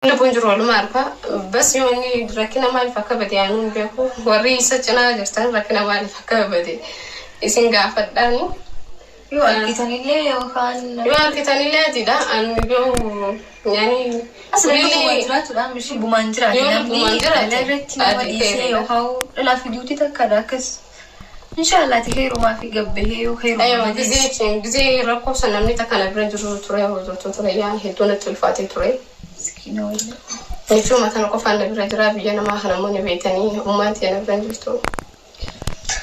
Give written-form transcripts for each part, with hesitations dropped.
نبونجرو المعرفة بس يوني ركنا ما الفكة بدي عنون بيكو وريسة جنا جرتان ركنا ما الفكة بدي يسين قافة داني يوالكي تاني ليه وكان يوالكي تاني ليه دي دا أنا بيو يعني أصلا بمانجرات الآن مش بمانجرات بمانجرات لا رتي ما ديسي وهاو لا في ديوتي تكراكس إن شاء الله تخير وما في قبه وخير أيوة جزي ركو سنمني تكنا برنجرو تري وزرتو تري يعني هدونة الفاتي تري مسكينة ولا نشوف مثلا قفان برنجرا بيجنا ما هنموني بيتاني أماتي أنا برنجرتو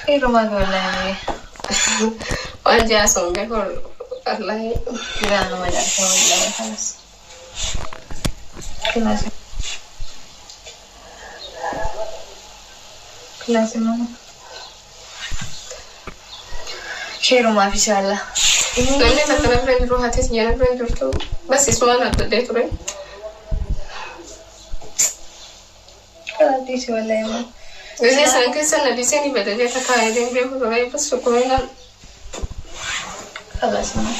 خير ما في والله وأنجي أسمع بيقول والله لا أنا ولا أحسن والله خلاص كلاسي ماما خير ما في إن شاء الله لأني تكنا برنجرو هاتي جنا برنجرتو بس اسمعنا بدي تري ديسي والله ما إذا سان كيسان ديسيني بدي تكايدين بيقول تري بس شكرا خلاص ما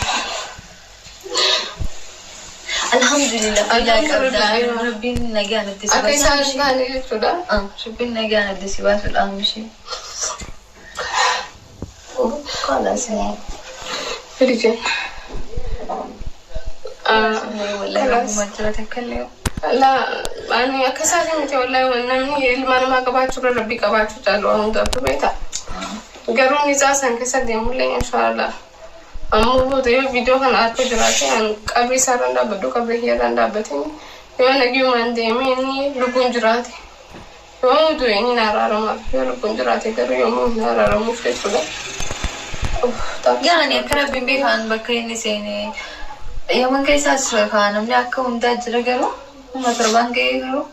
الحمد لله ربي نجانا الدسباس أكيد سان كده ربي نجانا الدسباس الآن مشي خلاص ما فريجين والله ما ترى تكلم لا أنا كسرت متى والله ونمني اللي ما قبضت ربي قبضت تلو هم دابا بيتا قالوا نزاع سان كسر ديمولي إن شاء الله أمو ده فيديو كان أركو جراتي عن قبري سارندا بدو قبري هيرندا بتني يوم نجيو من ديميني لبون جراتي يوم دويني نارارما يوم لبون جراتي كرو يوم نارارما فيتولا يعني أكره بيبي كان بكريني سيني يوم كيساس كان ملاك ومدا جرجرو وما تربان كيرو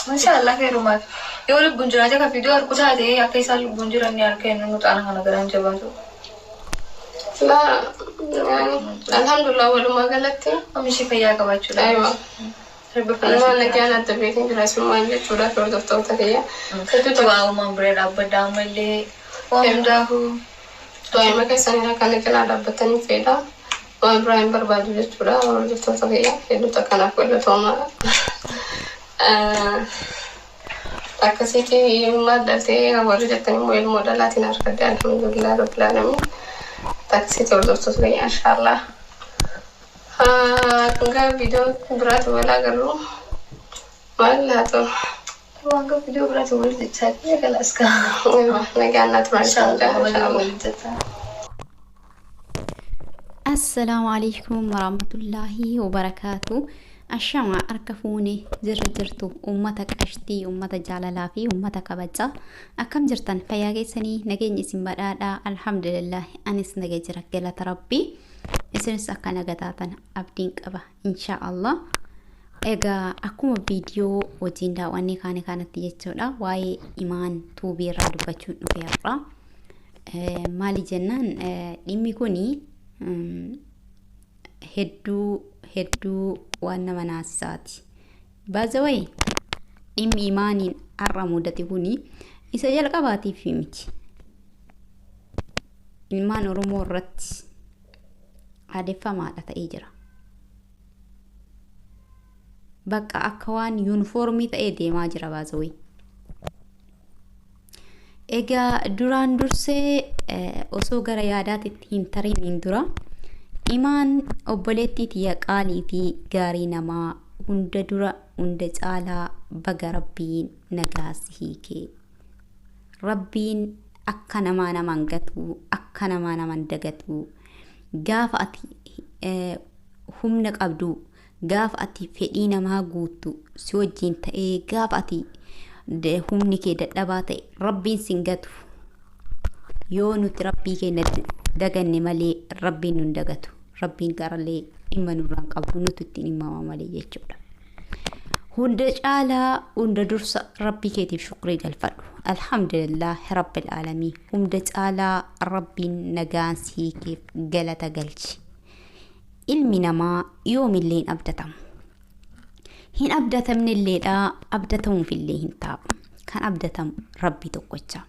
ما شاء الله خير ما يوم لبون جراتي كفيديو أركو تادي يا كيسال لبون جراني أركين نوتانا خنا كران جبانتو لا يعني الحمد لله ولما قالتي أمشي فيا كباشو أيوة أنا كانت تبيتين جلس ما يجي شورا كور دكتور تكيا كتو تواو مبرر أبدا داملي وامداهو توي ما كيساني كان كنا دبتني فيدا وإبراهيم بربادو جتورا ور دكتور تكيا يدو تكنا كل توما أكسيتي ما دلتي ور جتني مويل مودلاتي ناركدي الحمد لله رب العالمين taksi terus ya insyaallah enggak video berat wala garu wala tuh enggak video berat wala dicek ya kelas ka نجعلنا insyaallah السلام عليكم ورحمة الله وبركاته. الشمع أركفوني جرجرتو أمتك أشتي أمتك جاللا في أمتك بجا أكم جرتن فياجي سني نجين اسم برادا الحمد لله أنس نجرك جل ربي اسم سكنا جتاتن أبدين كبا إن شاء الله إجا أكون فيديو وجندا واني كانت تيجتودا واي إيمان توبي رادو بچون نفيرا مالي جنان لميكوني hedduu waan nama naasisaati. Baazawee dhimmi imaaniin har'a mudate kuni isa jalqabaatiif miti. Ilmaan Oromoo irratti aadeffamaadha ta'ee jira. Bakka akka waan yuunifoormii ta'ee deemaa jira baazawee. Egaa duraan dursee osoo gara yaadaatitti hin tariin dura imaan obboleettii tiyya qaalii fi gaarii namaa hunda dura hunda caalaa baga rabbiin nagaasi hiikee rabbiin akka namaa naman gatu akka namaa naman dagatu gaafa ati humna qabdu gaafa ati fedhii namaa guutu si wajjin ta'ee gaafa ati humni kee dadhabaa ta'e rabbiin sin gatu yoo nuti rabbii keenya daganne malee rabbiin nun dagatu rabbiin garallee dhimma nurraan qabdu nuti ittiin himama malee jechuudha. Hunda caalaa hunda dursa rabbii keetiif shukrii galfadhu. Alhamdulillah rabbil aalamiin hunda caalaa rabbiin nagaan siikeef galata galchi. Ilmi namaa yoomillee hin abdatamu. Hin abdatamnilleedha abdatamuufillee hin taa'u. Kan abdatamu rabbii tokkocha.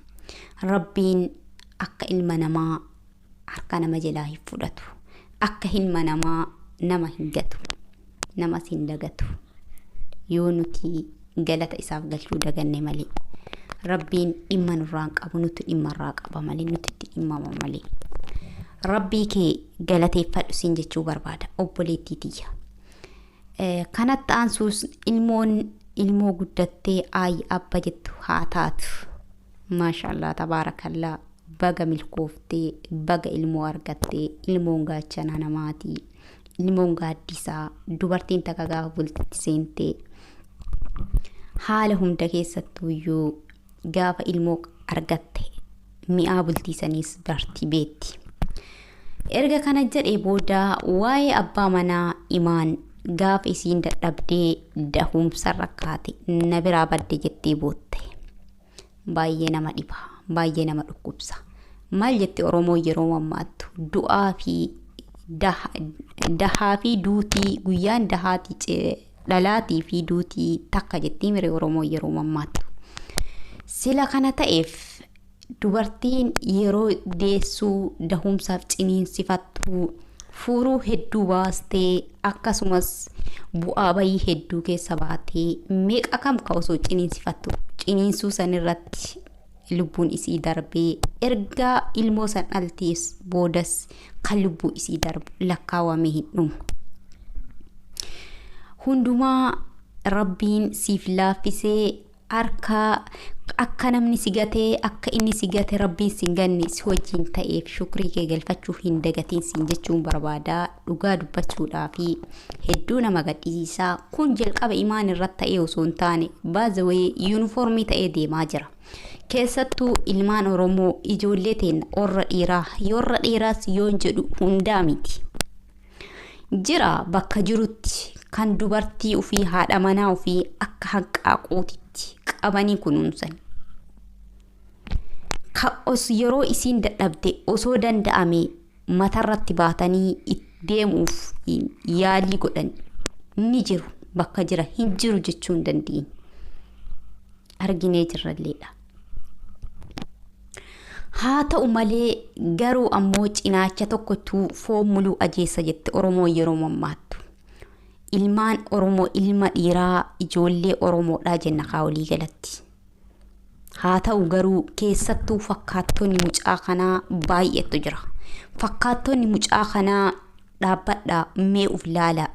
Rabbiin akka ilma namaa harka nama jalaa hin fudhatu. Akka ilma namaa nama hin gatu. Nama sin dagatu. يونتي قالت إساف قلتو دقني ملي ربين إما نرانق أبو نتو إما راق أبا ملي نتو إما ملي ربي كي قالتي فالسين جتشو بربادة أبوليتي تيجا كانت أنسوس ilmoo guddattee ay abba jettu haa taatu maasha Allah tabarakallah baga milkooftee baga ilmoo argattee ilmoon gaachana namaati ilmoon gaaddisaa dubartiin takka gaafa bultitti seentee haala hunda keessattuyyuu gaafa ilmoo argatte mi'aa bultiisaniis barti beetti erga kana jedhee booda waa'ee abbaa manaa Imaan gaaf isiin dadhabdee dahumsa rakkaate na biraa badde jettee bootte baay'ee nama dhiba baay'ee nama dhukkubsa maal jette Oromoo yeroo mammaattu du'aa fi dahaa fi duutii guyyaan dahaati dhalaatii fi duutii takka jettee mire Oromoo yeroo mammaattu sila kana ta'eef dubartiin yeroo deessuu dahumsaaf ciniinsifattu furuu hedduu baastee akkasumas bu'aa bayii hedduu keessa baatee meeqa kam ka osoo ciniinsifattu ciniinsuu san irratti lubbuun isii darbee erga ilmoo san dhaltees boodas kan lubbuu isii darbu lakkaawamee hin dhumu hundumaa rabbiin siif laaffisee akka namni sigatee akka inni sigate rabbiin singanne si wajjin ta'eef shukrii kee galfachuuf hin dagatiin siin jechuun barbaada dhugaa dubbachuudhaa fi hedduu nama gadhiisaa kun jalqaba Imaan irratti ta'ee osoo hin taane baazawee yuunifoormii ta'ee deemaa jira keessattuu ilmaan Oromoo ijoollee teenya orra dhiiraas yoon jedhu hundaa miti jira bakka jirutti kan dubartii ofii haadha manaa ofii akka hanqaaquutitti qabanii kunuunsan kaos yeroo isiin dadhabde osoo danda'ame matarratti baatanii deemuuf yaalii godhan ni jiru bakka jira hin jiru jechuun dandeenya arginee jirralleedha haa ta'u malee garuu ammoo cinaacha tokkotu foon muluu ajeessa jette Oromoo yeroo mammaattu ilmaan Oromoo ilma dhiiraa ijoollee Oromoodhaa jenna kaawolii galatti haa ta'u garuu keessattuu fakkaattonni mucaa kanaa baay'eetu jira fakkaattonni mucaa kanaa dhaabbadhaa mee uf laala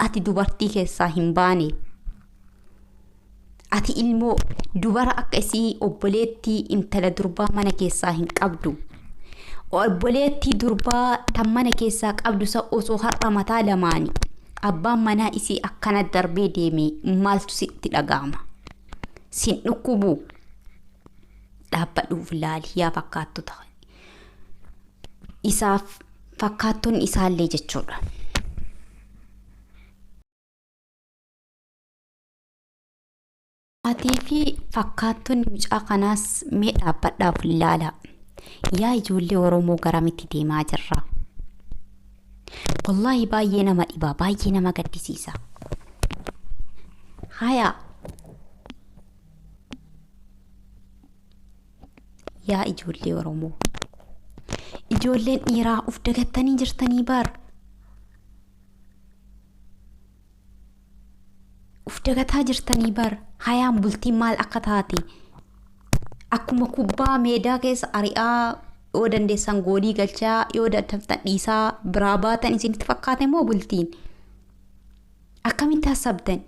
ati dubartii keessaa hin baane ati ilmoo dubara akka isii obboleettii intala durbaa mana keessaa hin qabdu obboleettii durbaa tan mana keessaa qabdu sa osoo har'a mataa lamaani abbaan manaa isii akkana darbee deeme maaltu sitti dhaga'ama sin dhukkubu dhaabbadhuuf laali yaa fakkaattota isaaf fakkaattonni isaallee jechuudha Atii fi fakkaattonni mucaa kanaas mee dhaabbadhaaf laala yaa ijoollee Oromoo garamitti deemaa jirra wallahi baay'ee nama dhiba baay'ee nama gaddisiisa haya yaa ijoollee Oromoo ijoolleen dhiiraa uf dagattanii jirtanii bar uf dagataa jirtanii bar hayaan bultiin maal akka taate akkuma kubbaa meedaa keessa ari'aa yoo dandeessan goolii galchaa yoo dadhabdan dhiisaa biraa baatan isinitti fakkaate moo bultiin akkamitti hasabdan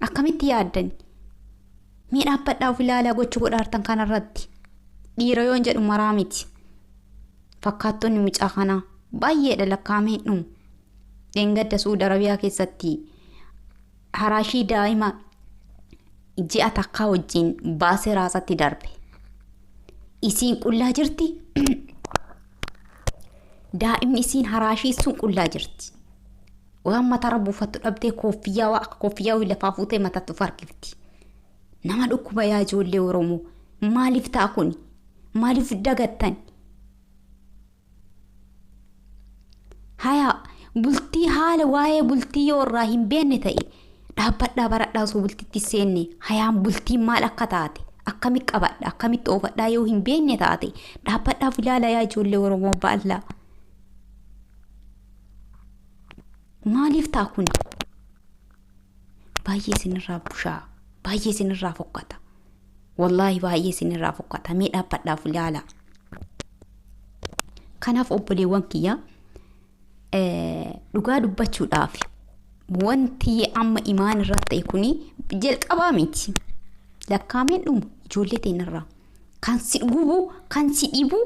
akkamitti yaaddan mee dhaabbadhaa of ilaalaa gochuu godhaartan kanarratti dhiira yoon jedhu maraa miti fakkaattonni mucaa kanaa baay'eedha lakkaa'amee dhumu dheengadda Suudi Arabiyaa keessatti haraashii daa'ima ji'a takkaa wajjin baasee raasatti darbe isiin qullaa jirti daa'imni isiin haraashii sun qullaa jirti waan matarra buufattu dhabdee koofiyyaa waa akka koofiyyaa lafaa fuutee matatti farkifti nama dhukkuba yaa ijoollee Oromoo maaliif ta'a kun maaliif dagattan haya bultii haala waa'ee bultii yoo irraa hin beenne ta'e dhaabbadhaa baradhaa osoo bultitti seenne hayaan bultiin maal akka taate akkamitti qabadha akkamitti oofadhaa yoo hin beenne taate dhaabbadhaaf ilaala yaa ijoollee Oromoo baallaa maaliif ta'a kun baay'ee sinirraa bushaa baay'ee sinirraa fokkata wallaahi baay'ee sinirraa fokkata mee dhaabbadhaaf ilaala. Kanaaf obboleewwan kiyya dhugaa dubbachuudhaaf wanti amma imaan irratti ta'e kuni jalqabaa miti lakkaameen dhumu ijoollee teenarraa kan si gubu kan si dhibu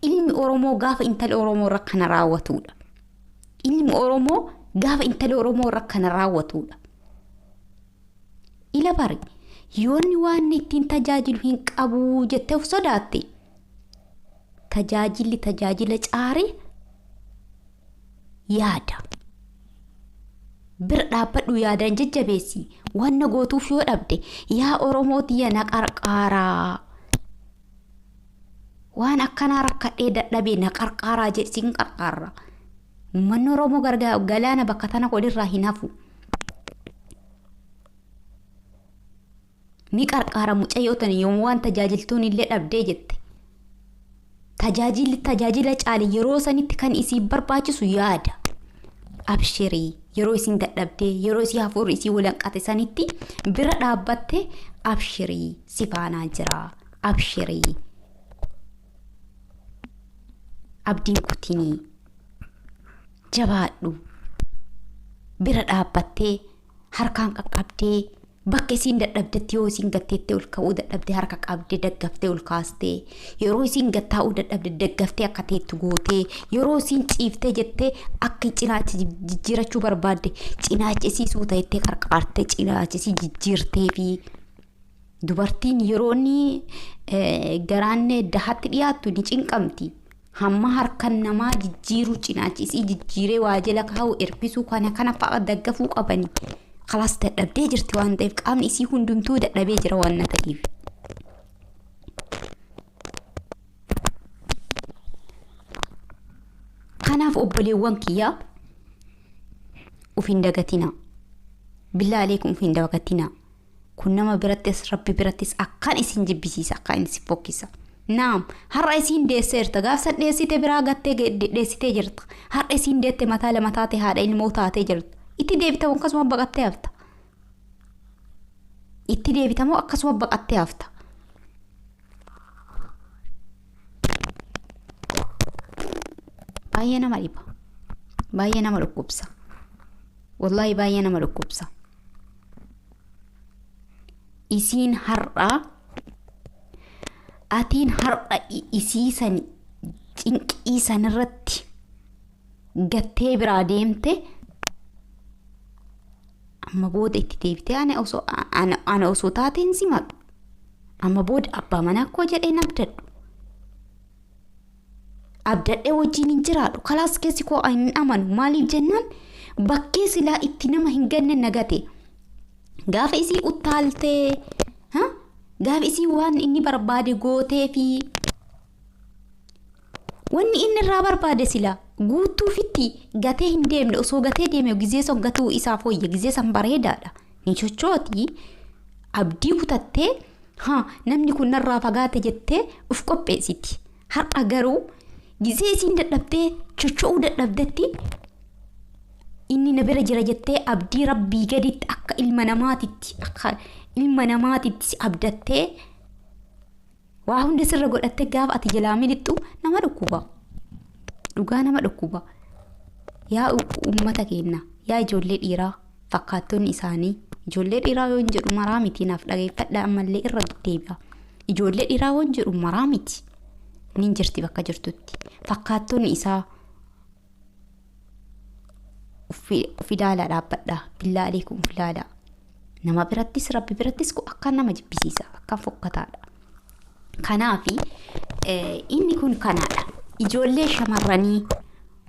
ilmi Oromoo gaafa intala Oromoo irra kana raawwatudha. Ilmi Oromoo gaafa intala Oromoo irra kana raawwatudha. Ila bari yoonni waan ittiin tajaajilu hin qabu jettee of sodaatte tajaajila caarii yaada bir dhaabbadhu yaadaan jajjabeessi waan gootuuf yoo dhabde yaa Oromooti yana qarqaaraa waan akkanaa rakkadhee dadhabee na qarqaaraa jedhsiin qarqaarra uummanni Oromoo gargaa galaana bakka tana godhirraa hin hafu ni qarqaara mucayyootan yommuu waan tajaajiltuun illee dhabdee jette tajaajila caali yeroo sanitti kan isii barbaachisu yaada abshirii yeroo isin dadhabdee yeroo isii hafuurri isii walanqate sanitti bira dhaabbatte abshirii sifaanaa jira abshirii abdiin kutinii jabaadhu bira dhaabbattee harkaan qaqqabdee bakka isin dadhabdetti yoo isin gatteetti ol ka'uu dadhabdee harka qabdee daggaftee ol kaastee yeroo isin gattaa'uu dadhabde daggaftee akka teettu gootee yeroo isin ciiftee jettee akka cinaacha jijjiirachuu barbaadde cinaachisiisuu ta'ettee qarqaartee cinaachisii jijjiirtee fi dubartiin yeroo ni garaanne dahatti dhiyaattu ni cinqamti. Hamma harkan namaa jijjiiruu cinaachisii jijjiiree waa jala kaa'u erbisuu kana fa'a daggafuu qabani. Kalaas dadhabdee jirti waan ta'eef qaamni isii hundumtuu dadhabee jira waan ta'eef. Kanaaf obboleewwan kiyyaa ufin dagatina. Billaalee ufin dagatina. Kun nama birattis rabbi birattis akkaan isin jibbisiisa akkaan isin fokkisa. Naam har'a isin deesseerta gaafsa dheessite biraa gattee dheessitee jirta. Har'a isin deette mataa lama taate haadha ilmoo taatee jirta. Itti deebitamu akkasuma baqattee hafta. Itti deebitamu akkasuma baqattee hafta. Baay'ee nama dhiba. Baay'ee nama dhukkubsa. Wallahi baay'ee nama dhukkubsa. Isiin har'a atiin har'a isiisan cinqiisan irratti gattee biraa deemte amma booda itti deebitee ana osoo taateen simadhu amma booda abbaa manaa koo jedheen abdadhee wajjin hin jiraadhu kalaas keessi koo hin amanu maaliif jennaan bakkee silaa itti nama hin ganne nagate gaafa isii uttaaltee gaafa isii waan inni barbaade gootee fi wanni inni irraa barbaade silaa guutuu fitti gatee hin deemne osoo gatee deeme gizee son gatuu isaa fooyya gizee san bareedaadha ni chochooti abdii kutattee namni kun narraa fagaate jettee uf qopheessiti har'a garuu gizee isiin dadhabdee chocho'uu dadhabdetti inni na bira jira jettee abdii rabbii gaditti akka ilma namaatitti abdattee waa hunda sirra godhattee gaafa ati jalaa milixxu nama dhukkuba dhugaa nama dhukkuba yaa ummata keenya yaa ijoollee dhiiraa fakkaattonni isaanii ijoollee dhiiraa yoo jedhu maraa miti naaf dhageeffadha ammallee irra deebi'a ijoollee dhiiraa yoo jedhu maraa miti nin jirti bakka jirtutti fakkaattonni isaa fidaala dhaabbadha billaa aleekum fidaala nama birattis rabbi birattis akka nama jibbisiisa akka fokkataadha. Kanaafi inni kun kanaadha ijoollee shamarranii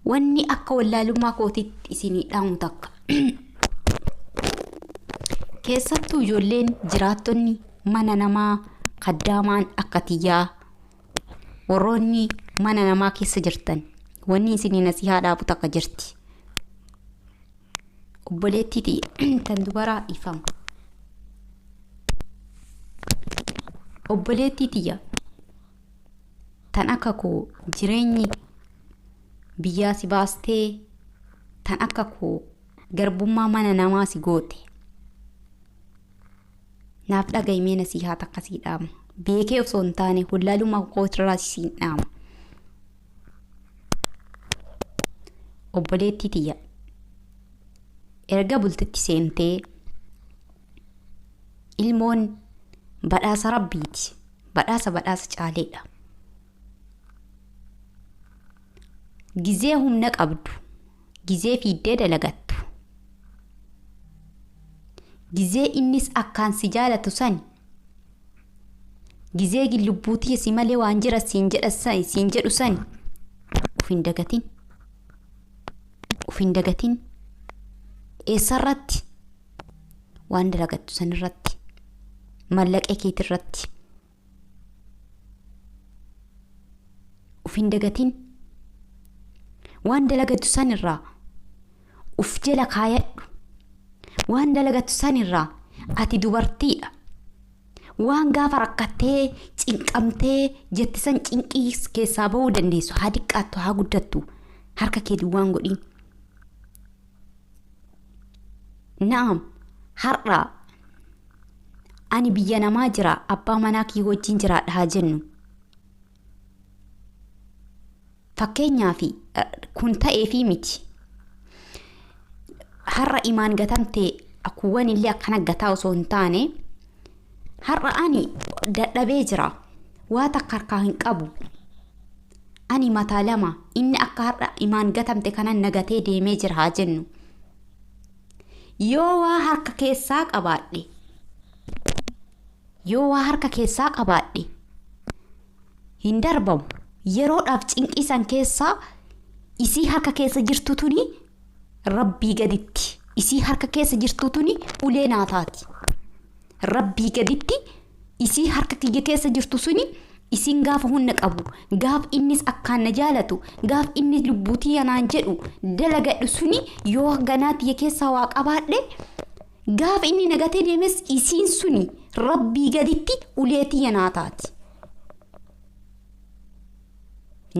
wanni akka wallaalummaa kootitti isinii dhaamu takka keessattuu ijoolleen jiraattonni mana namaa kaddaamaan akka tiyyaa warroonni mana namaa keessa jirtan wanni isinii nasihaa dhaabu takka jirti obboleettii tan dubaraa ifama obboleettii tiyya tan akka koo jireenyi biyyaa si baastee tan akka koo garbummaa mana namaa si goote naaf dhagaymee nasihaa takkasii dhaama beekee osoo hin taane hullaaluma kootirraa siin dhaama obboleettii tiyya erga bultitti seentee ilmoon badhaasa rabbiiti badhaasa caaleedha gizee humna qabdu gizee fiiddee dalagattu gizee innis akkaan si jaalatu san gizee lubbuutii si malee waan jira siin jedhu san ufin dagatin eessarratti waan dalagattu san irratti mallaqee keetirratti ufin dagatin waan dalagattu san irraa uf jala kaayadhu waan dalagattu san irraa ati dubartiidha waan gaafa rakkattee cinqamtee jettisan cinqii keessaa ba'uu dandeessu haa diqqaattu haa guddattu harka kee duwwaan godhin naam har'a ani biyya namaa jira abbaa manaa kii wajjin jiraadha haa jennu fakkeenyaaf kun ta'ee fi miti har'a imaan gatamtee akkuwwan illee akkana gataa osoo hin taane har'a ani dadhabee jira waa takka harkaa hin qabu ani mataa lama inni akka har'a imaan gatamte kanan nagatee deemee jira haa jennu yoo waa harka keessaa qabaadhe hin darbamu yeroodhaaf cinqisan keessaa isii harka keessa jirtu tuni rabbii gaditti isii harka keessa jirtu tuni ulee naataati rabbii gaditti isii harka kiyya keessa jirtu suni isiin gaafa hunna qabu gaaf innis akkaan na jaalatu gaaf innis lubbuutii yanaan jedhu dalagadhu suni yoo ganaatiya keessaa waa qabaadhe gaafa inni nagatee deemes isiin suni rabbii gaditti uleetii yanaataati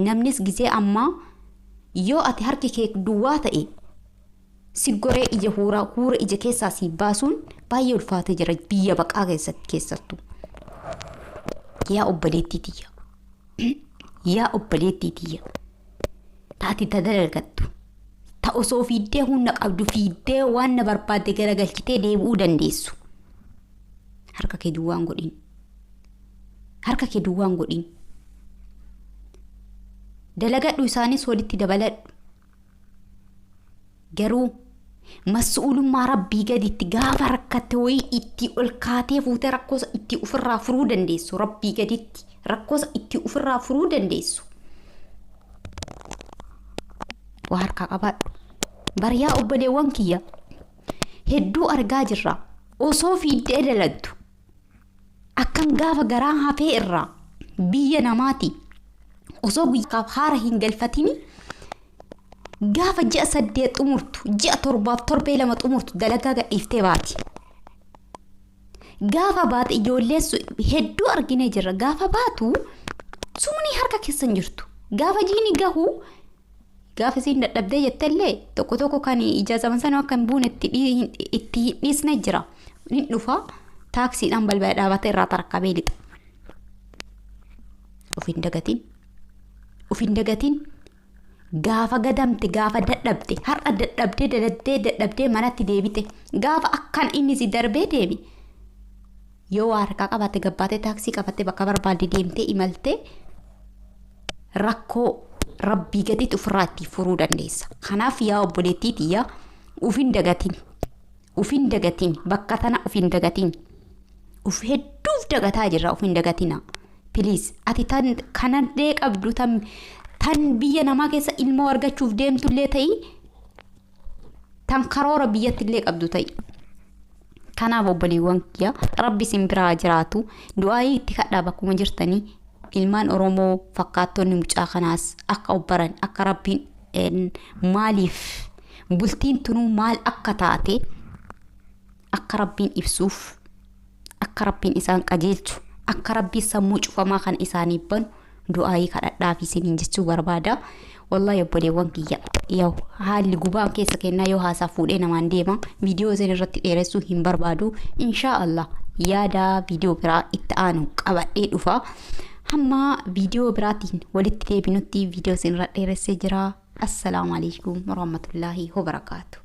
namnis gizee ammaa yoo ati harki kee duwwaa ta'e si goree ija huura ija keessaa si baasuun baay'ee ulfaatee jira biyya baqaa keessattu yaa obboleettii tiyya taati tadalagattu ta osoo fiiddee humna qabdu fiiddee waan na barbaadde garagalchitee deebi'uu dandeessu harka kee duwwaan godhin dalagadhu isaanis walitti dabaladhu garuu mas'uulummaa rabbii gaditti gaafa rakkatte wayii itti ol kaatee fuutee rakkoosa itti ofirraa furuu dandeessu rabbii gaditti rakkoosa itti ofirraa furuu dandeessu waa harkaa qabaadhu bariyaa obboleewwan kiyya hedduu argaa jirra osoo fiiddee dalagdu akkan gaafa garaa hafee irraa biyya namaati osoo guyyaaf haara hin galfatini gaafa ji'a 8 xumurtu ji'a 7 xumurtu dalagaa gadhiiftee baati gaafa baate ijoollee hedduu arginee jirra gaafa baatu sumni harka keessan jirtu gaafa jiini gahu gaafa siin dadhabdee jettellee tokko kan ijaazaman sana akka hin buune itti dhiisne jira ni dhufa taaksiidhaan balbala dhaabatee irraa tarkaabee lixa ufin dagatin gaafa gadamte gaafa dadhabde har'a dadhabdee manatti deebite gaafa akkan inni si darbee deebi yoo harka qabate gabbaate taaksii qabate bakka barbaadde deemte imalte rakkoo rabbii gaditti ofirraa itti furuu dandeessa kanaaf yaa obboleettii tiyya ufin dagatin bakka tana ufin dagatin uf hedduuf dagataa jirra ufin dagatina please ati tan kanadee qabdu tan biyya namaa keessa ilmoo argachuuf deemtullee ta'i tan karoora biyyattillee qabdu ta'i kanaaf obboleewwan kiyya rabbi sin biraa jiraatu du'aayii itti kadhaa bakkuma jirtanii ilmaan oromoo fakkaattonni mucaa kanaas akka obbaran akka rabbiin maaliif bultiin tunuu maal akka taate akka rabbiin ibsuuf akka rabbiin isaan qajeelchu akka rabbiin sammuu cufamaa kan isaanii banu du'aayii kadhadhaa fi siniin jechuu barbaada wallahi obboleewwan kiyya yoo haalli gubaan keessa kennaa yoo haasaa fuudhee namaan deema viidiyoo isin irratti dheeressuu hin barbaadu inshaa Allah yaada viidiyoo biraa itti aanu qabadhee dhufa. Hamma viidiyoo biraatiin walitti deebinutti viidiyoo isinirra dheeressee jira. Assalaamu alaykum warahmatullaahi wabarakaatu.